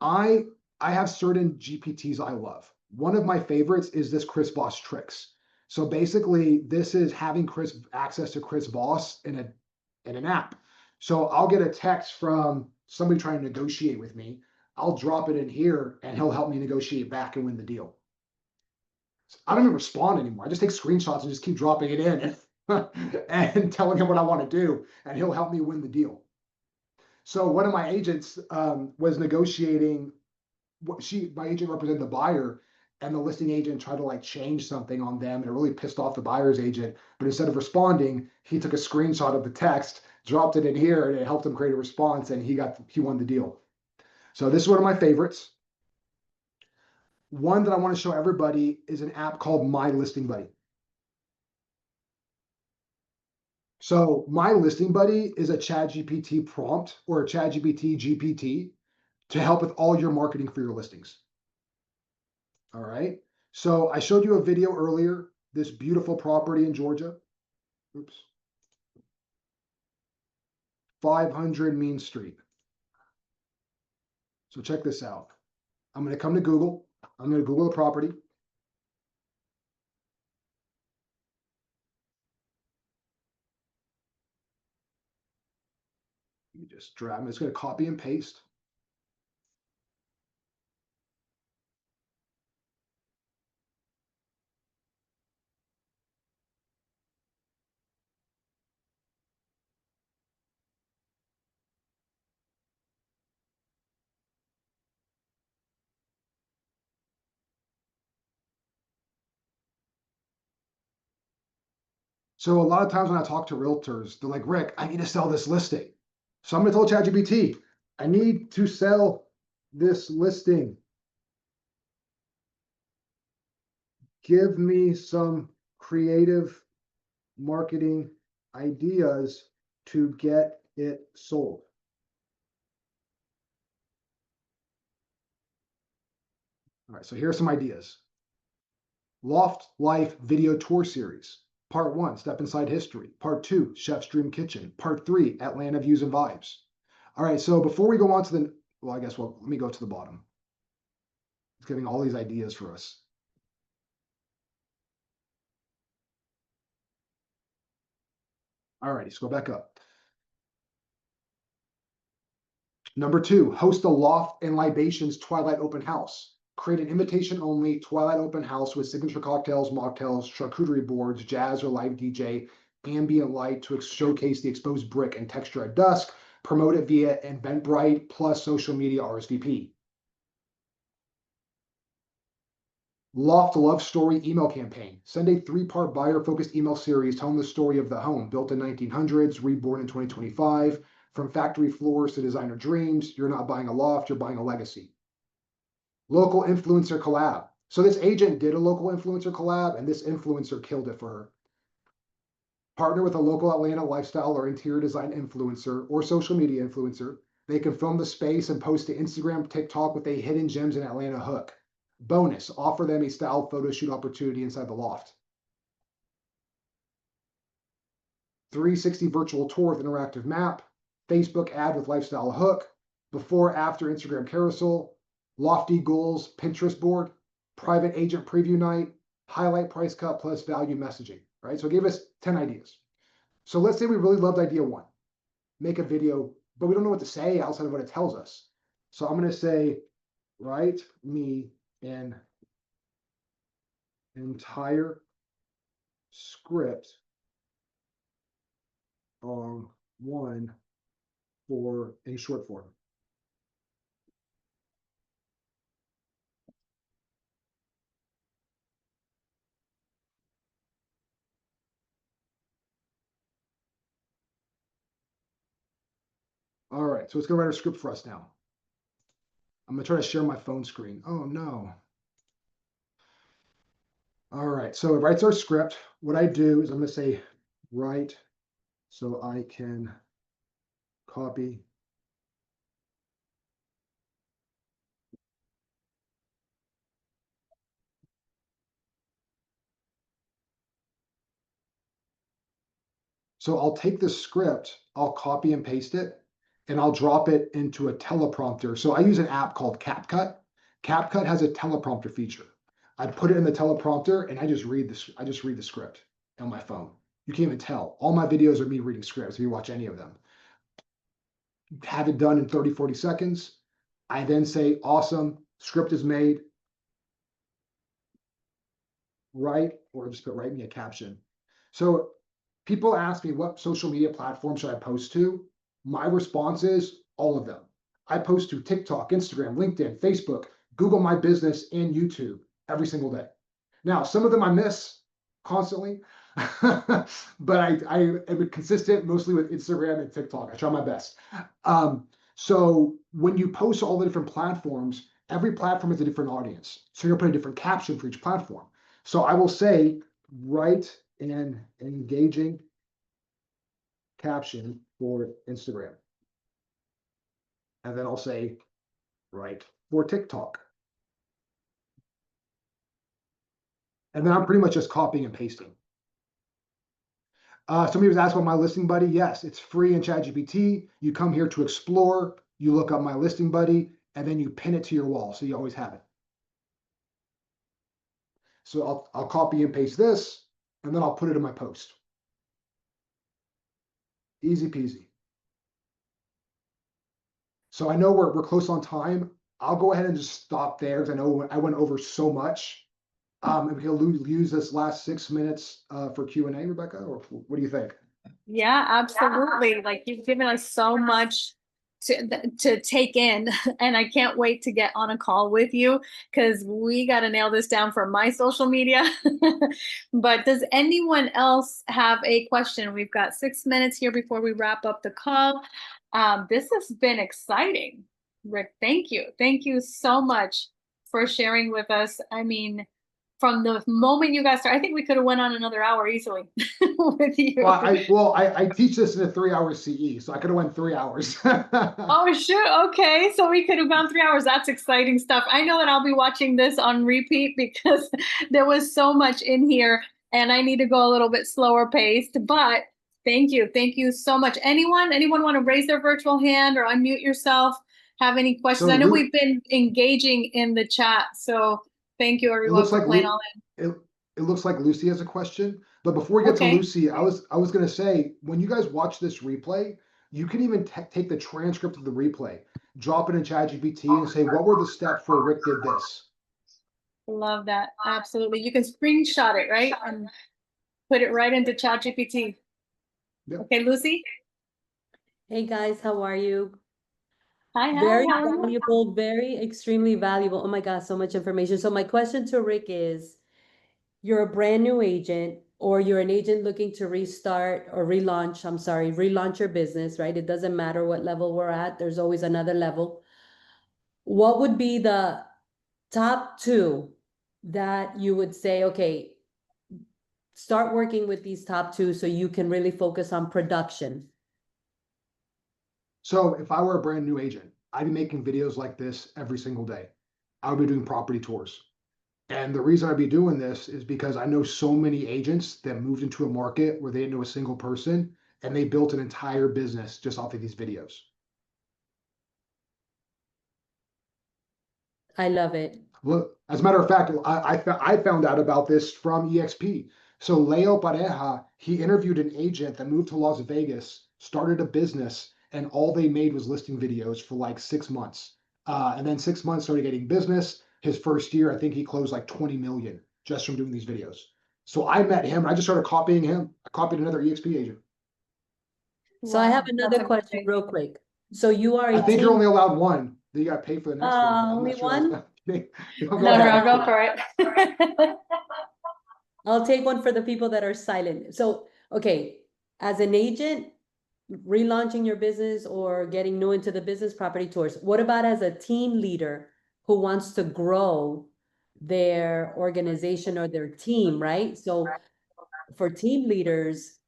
I I have certain GPTs I love. One of my favorites is this Chris Voss Tricks. So basically, this is having access to Chris Voss in an app. So I'll get a text from somebody trying to negotiate with me. I'll drop it in here, and he'll help me negotiate back and win the deal. I don't even respond anymore. I just take screenshots and just keep dropping it in and telling him what I want to do, and he'll help me win the deal. So one of my agents was negotiating. My agent represented the buyer, and the listing agent tried to like change something on them, and it really pissed off the buyer's agent. But instead of responding, he took a screenshot of the text, dropped it in here, and it helped him create a response, and he won the deal. So this is one of my favorites. One that I want to show everybody is an app called My Listing Buddy. So My Listing Buddy is a ChatGPT prompt or a ChatGPT GPT to help with all your marketing for your listings. All right. So I showed you a video earlier, this beautiful property in Georgia. Oops. 500 Mean Street. So check this out. I'm going to come to Google. I'm going to Google the property. You just drag. I'm just going to copy and paste. So a lot of times when I talk to realtors, they're like, Rick, I need to sell this listing. So I'm going to tell ChatGPT, I need to sell this listing. Give me some creative marketing ideas to get it sold. All right, so here are some ideas. Loft Life video tour series. Part 1, Step Inside History. Part 2, Chef's Dream Kitchen. Part 3, Atlanta Views and Vibes. All right, so before we go on to the, well, I guess, well, let me go to the bottom. It's giving all these ideas for us. All righty, let's go back up. Number 2, host a Loft and Libations Twilight Open House. Create an invitation-only Twilight Open House with signature cocktails, mocktails, charcuterie boards, jazz or live DJ, ambient light to showcase the exposed brick and texture at dusk. Promote it via Eventbrite plus social media RSVP. Loft Love Story email campaign. Send a 3-part buyer-focused email series telling the story of the home, built in 1900s, reborn in 2025. From factory floors to designer dreams, you're not buying a loft, you're buying a legacy. Local influencer collab. So this agent did a local influencer collab, and this influencer killed it for her. Partner with a local Atlanta lifestyle or interior design influencer or social media influencer. They can film the space and post to Instagram, TikTok with a hidden gems in Atlanta hook. Bonus, offer them a styled photo shoot opportunity inside the loft. 360 virtual tour with interactive map. Facebook ad with lifestyle hook. Before, after Instagram carousel. Lofty goals Pinterest board. Private agent preview night. Highlight price cut plus value messaging. Right? So it gave us 10 ideas. So let's say we really loved idea 1. Make a video, but we don't know what to say outside of what it tells us. So I'm going to say, write me an entire script on one for in short form. All right, so it's gonna write a script for us now. I'm gonna try to share my phone screen. Oh no. All right, so it writes our script. What I do is I'm gonna say write so I can copy. So I'll take this script, I'll copy and paste it, and I'll drop it into a teleprompter. So I use an app called CapCut. CapCut has a teleprompter feature. I put it in the teleprompter and I just read the script on my phone. You can't even tell. All my videos are me reading scripts if you watch any of them. Have it done in 30, 40 seconds. I then say, awesome, script is made. Write, or just put write me a caption. So people ask me, what social media platform should I post to? My response is all of them. I post to TikTok, Instagram, LinkedIn, Facebook, Google My Business, and YouTube every single day. Now, some of them I miss constantly, but I am consistent mostly with Instagram and TikTok. I try my best. So when you post to all the different platforms, every platform has a different audience. So you're gonna put a different caption for each platform. So I will say, write an engaging caption for Instagram. And then I'll say, write for TikTok. And then I'm pretty much just copying and pasting. Somebody was asked about my listing buddy. Yes, it's free in ChatGPT. You come here to explore, you look up my listing buddy, and then you pin it to your wall so you always have it. So I'll copy and paste this, and then I'll put it in my post. Easy peasy. So I know we're close on time. I'll go ahead and just stop there because I know I went over so much. And we can use this last 6 minutes for Q&A, Rebecca, or what do you think? Yeah, absolutely. Like you've given us so much to take in, and I can't wait to get on a call with you because we got to nail this down for my social media. But does anyone else have a question? We've got 6 minutes here before we wrap up the call. This has been exciting. Rick, thank you. Thank you so much for sharing with us. I mean, from the moment you guys started, I think we could have went on another hour easily with you. Well, I teach this in a 3-hour CE, so I could have went 3 hours. Oh, sure. Okay. So we could have gone 3 hours. That's exciting stuff. I know that I'll be watching this on repeat because there was so much in here and I need to go a little bit slower paced, but thank you. Thank you so much. Anyone want to raise their virtual hand or unmute yourself? Have any questions? So I know we've been engaging in the chat. So thank you everyone for playing all in. It looks like Lucy has a question, but before we get to Lucy, I was going to say, when you guys watch this replay, you can even take the transcript of the replay. drop it in ChatGPT and say, what were the steps where Rick did this? Love that. Absolutely. You can screenshot it, right? And put it right into ChatGPT. Yep. Okay, Lucy. Hey guys, how are you? Hi, Very how are you? valuable, very extremely valuable. Oh my God, so much information. So my question to Rick is, you're a brand new agent or you're an agent looking to restart or relaunch, I'm sorry, relaunch your business, right? It doesn't matter what level we're at, there's always another level. What would be the top two that you would say, okay, start working with these top two so you can really focus on production? So if I were a brand new agent, I'd be making videos like this every single day. I would be doing property tours. And the reason I'd be doing this is because I know so many agents that moved into a market where they didn't know a single person and they built an entire business just off of these videos. I love it. Look, as a matter of fact, I found out about this from EXP. So Leo Pareja, he interviewed an agent that moved to Las Vegas, started a business, and all they made was listing videos for like 6 months. And then 6 months started getting business. His first year, I think he closed like 20 million just from doing these videos. So I met him and I just started copying him. I copied another EXP agent. So I have Wow, another that's question amazing. real quick. So you are I a think you're team. only allowed one. Then you got to pay for the next one. I'm Only not sure. one? Go No, ahead. girl, go for it. I'll take one for the people that are silent. So, okay, as an agent, relaunching your business or getting new into the business, property tours. What about as a team leader who wants to grow their organization or their team, right? So for team leaders,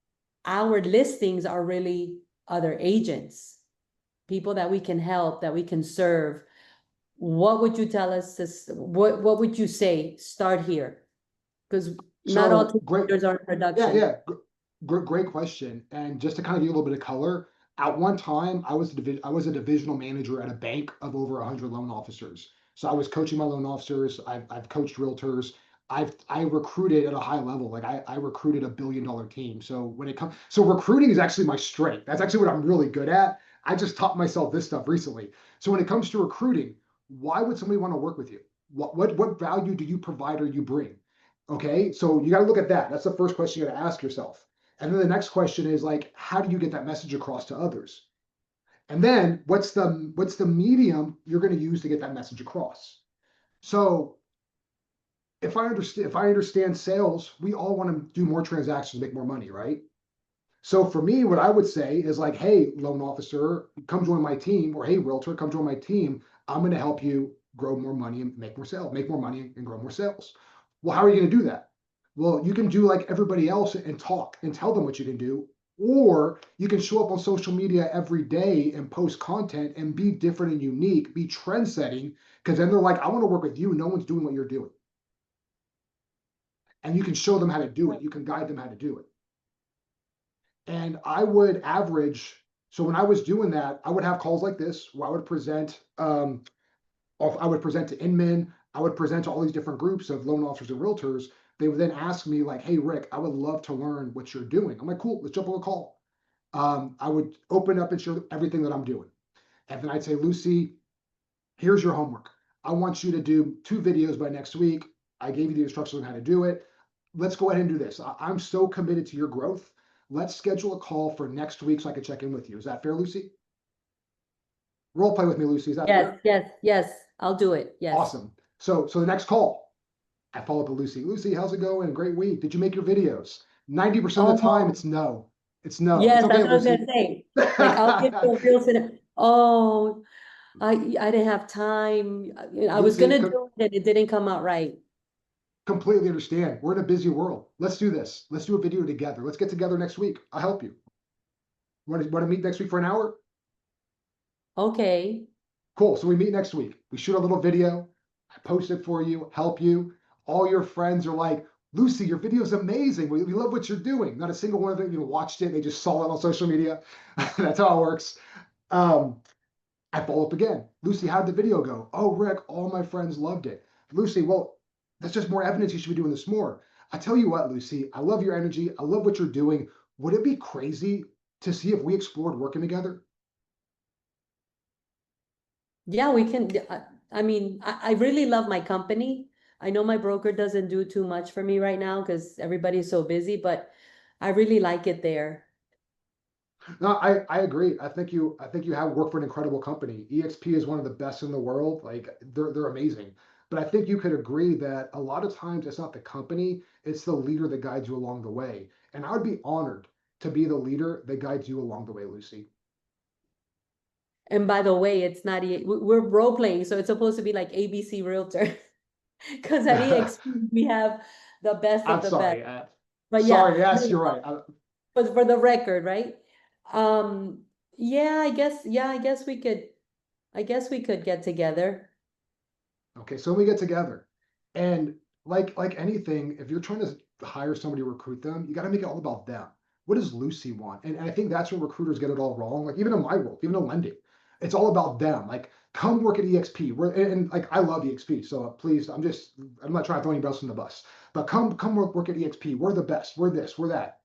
our listings are really other agents, people that we can help, that we can serve. What would you tell us what would you say start here? Because not all So team great. leaders are in production. Yeah. Great question. And just to kind of give you a little bit of color, at one time I was a divisional manager at a bank of over 100 loan officers. So I was coaching my loan officers. I've coached realtors. I recruited at a high level. Like I recruited $1 billion team. So when it comes, so recruiting is actually my strength. That's actually what I'm really good at. I just taught myself this stuff recently. So when it comes to recruiting, why would somebody want to work with you? What value do you provide or you bring? Okay, so you got to look at that. That's the first question you got to ask yourself. And then the next question is like, how do you get that message across to others? And then what's the medium you're going to use to get that message across? So if I understand sales, we all want to do more transactions, make more money, right? So for me, what I would say is like, hey, loan officer, come join my team, or hey, realtor, come join my team. I'm going to help you grow more money and make more sales, make more money and grow more sales. Well, how are you going to do that? Well, you can do like everybody else and talk and tell them what you can do, or you can show up on social media every day and post content and be different and unique, be trend setting, because then they're like, I want to work with you. No one's doing what you're doing. And you can show them how to do it. You can guide them how to do it. And I would average, so when I was doing that, I would have calls like this where I would present, I would present to Inman, I would present to all these different groups of loan officers and realtors. They would then ask me like, hey, Rick, I would love to learn what you're doing. I'm like, cool, let's jump on a call. I would open up and show everything that I'm doing. And then I'd say, Lucy, here's your homework. I want you to do 2 videos by next week. I gave you the instructions on how to do it. Let's go ahead and do this. I'm so committed to your growth. Let's schedule a call for next week so I can check in with you. Is that fair, Lucy? Role play with me, Lucy. Is that fair? Yes. I'll do it. Yes. Awesome. So the next call, I follow up with Lucy. Lucy, how's it going? Great week. Did you make your videos? 90% of the time, it's no. It's no. Yes, It's that's okay, what I was Lucy. gonna say. Like I'll get to a real scenario. Oh, I didn't have time. I was Lucy, gonna do it and it didn't come out right. completely understand. We're in a busy world. Let's do this. Let's do a video together. Let's get together next week. I'll help you. Want to meet next week for an hour? Okay. Cool. So we meet next week. We shoot a little video. I post it for you, help you. All your friends are like, Lucy, your video is amazing. We love what you're doing. Not a single one of them even watched it. They just saw it on social media. That's how it works. I follow up again. Lucy, how did the video go? Oh, Rick, all my friends loved it. Lucy, well, that's just more evidence you should be doing this more. I tell you what, Lucy, I love your energy. I love what you're doing. Would it be crazy to see if we explored working together? Yeah, we can, I mean, I really love my company. I know my broker doesn't do too much for me right now because everybody's so busy, but I really like it there. No, I agree. I think you have worked for an incredible company. EXP is one of the best in the world. Like they're amazing. But I think you could agree that a lot of times it's not the company, it's the leader that guides you along the way. And I would be honored to be the leader that guides you along the way, Lucy. And by the way, it's not, we're role playing, so it's supposed to be like ABC Realtor. Because at EXP, we have the best of I'm the best. sorry. But yeah, Sorry. Yes, no, you're right. but for the record, right? Um, yeah, I guess we could get together. Okay, so we get together, and like anything, if you're trying to hire somebody to recruit them, you got to make it all about them. What does Lucy want? And I think that's where recruiters get it all wrong. Like even in my world, even in lending, it's all about them. Like come work at EXP. And like I love EXP, so please, I'm not trying to throw anybody else in the bus, but come work at EXP. We're the best. We're this. We're that.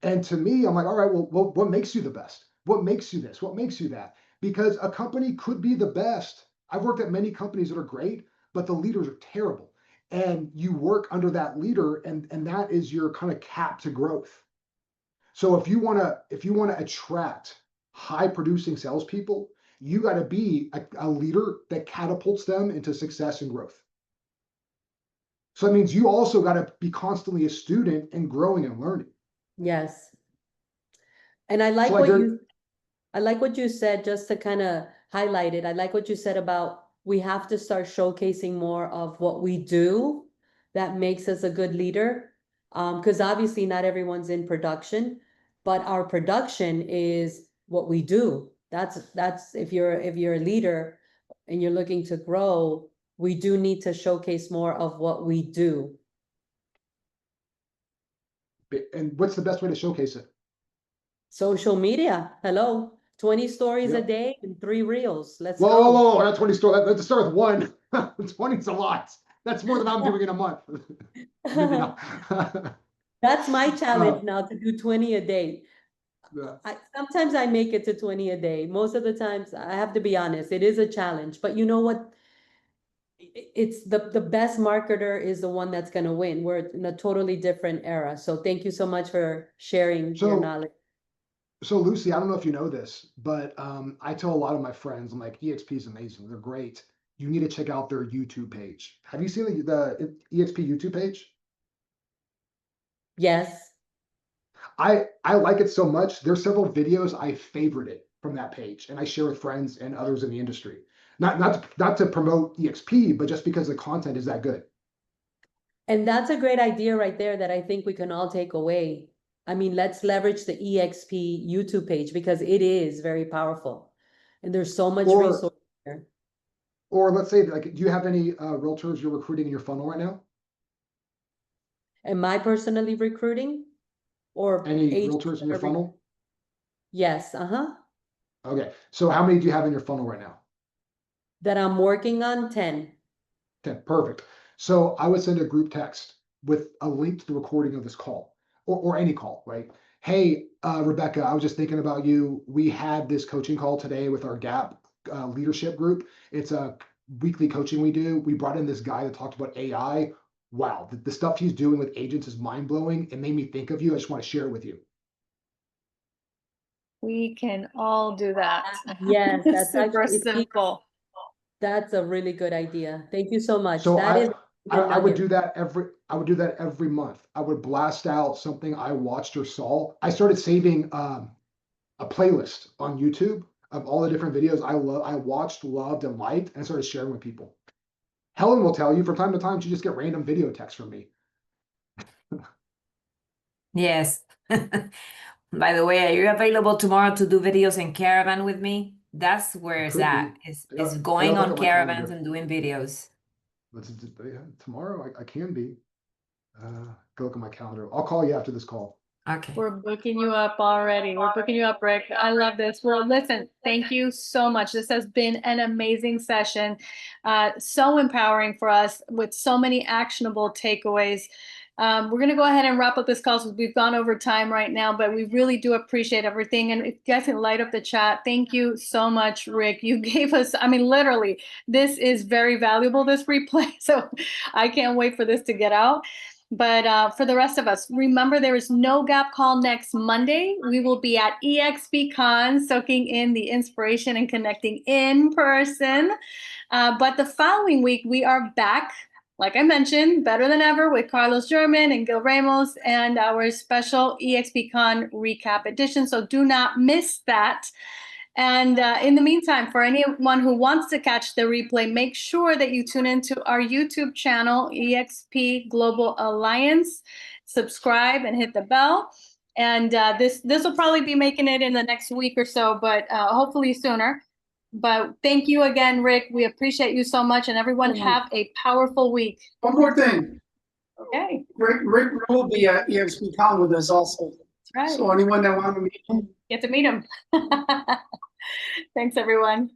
And to me, I'm like, all right, well, what makes you the best? What makes you this? What makes you that? Because a company could be the best. I've worked at many companies that are great, but the leaders are terrible. And you work under that leader, and that is your kind of cap to growth. So if you wanna attract high producing salespeople, you got to be a leader that catapults them into success and growth. So that means you also got to be constantly a student and growing and learning. Yes. And So like there, I like what you said, just to kind of highlight it. I like what you said about we have to start showcasing more of what we do that makes us a good leader. Because obviously not everyone's in production, but our production is what we do. That's if you're a leader and you're looking to grow, we do need to showcase more of what we do. and what's the best way to showcase it? Social media, hello, 20 stories a Yep. day and 3 reels. Let's Whoa, whoa, go. whoa, not 20 store. Let's start with one. 20 is a lot. That's more than I'm doing in a month. Maybe not. That's my Uh, challenge now, to do 20 a day. yeah. Sometimes I make it to 20 a day. Most of the times, I have to be honest, it is a challenge. But you know what? It's the best marketer is the one that's going to win. We're in a totally different era. So thank you so much for sharing your So, knowledge. so Lucy, I don't know if you know this, but I tell a lot of my friends, I'm like, EXP is amazing. They're great. You need to check out their YouTube page. Have you seen the EXP YouTube page? Yes. I like it so much. There's several videos I favorited from that page, and I share with friends and others in the industry. Not to promote EXP, but just because the content is that good. And that's a great idea right there that I think we can all take away. I mean, let's leverage the EXP YouTube page because it is very powerful. And there's so much Or resource there. or let's say like, do you have any realtors you're recruiting in your funnel right now? Am I personally recruiting or Any agents realtors in that your are funnel? Yes, uh-huh. Okay, so how many do you have in your funnel right now? That I'm working on 10. Okay, perfect. So I would send a group text with a link to the recording of this call or any call, right? Hey, Rebecca, I was just thinking about you. We had this coaching call today with our GAP leadership group. It's a weekly coaching we do. We brought in this guy that talked about AI. Wow, the stuff he's doing with agents is mind blowing. It made me think of you. I just want to share it with you. We can all do that. Yes, It's that's super actually, simple. that's a really good idea. Thank you so much. So That is the I would nugget. do that every month. I would blast out something I watched or saw. I started saving a playlist on YouTube of all the different videos I watched, loved, and liked, and started sharing with people. Helen will tell you from time to time she just get random video texts from me. Yes. By the way, are you available tomorrow to do videos in Caravan with me? That's where It it's could be. at. Is I going gotta look on at my caravans calendar. and doing videos. Yeah, tomorrow I can be. Go look at my calendar. I'll call you after this call. Okay. We're booking you up already. We're booking you up, Rick. I love this. Well, listen, thank you so much. This has been an amazing session. So empowering for us with so many actionable takeaways. We're going to go ahead and wrap up this call because we've gone over time right now, but we really do appreciate everything. And if you guys can light up the chat, thank you so much, Rick. You gave us, I mean, literally, this is very valuable, this replay. So I can't wait for this to get out. But for the rest of us, remember there is no gap call next Monday. We will be at EXPCon, soaking in the inspiration and connecting in person. But the following week, we are back, like I mentioned, better than ever with Carlos German and Gil Ramos and our special EXPCon recap edition. So do not miss that. And in the meantime, for anyone who wants to catch the replay, make sure that you tune into our YouTube channel, EXP Global Alliance. Subscribe and hit the bell. And this will probably be making it in the next week or so, but hopefully sooner. But thank you again, Rick. We appreciate you so much, and everyone have a powerful week. One more thing. Okay. Rick will be at EXPCon with us also. Right. So anyone that wants to meet him, Get to meet him. Thanks, everyone.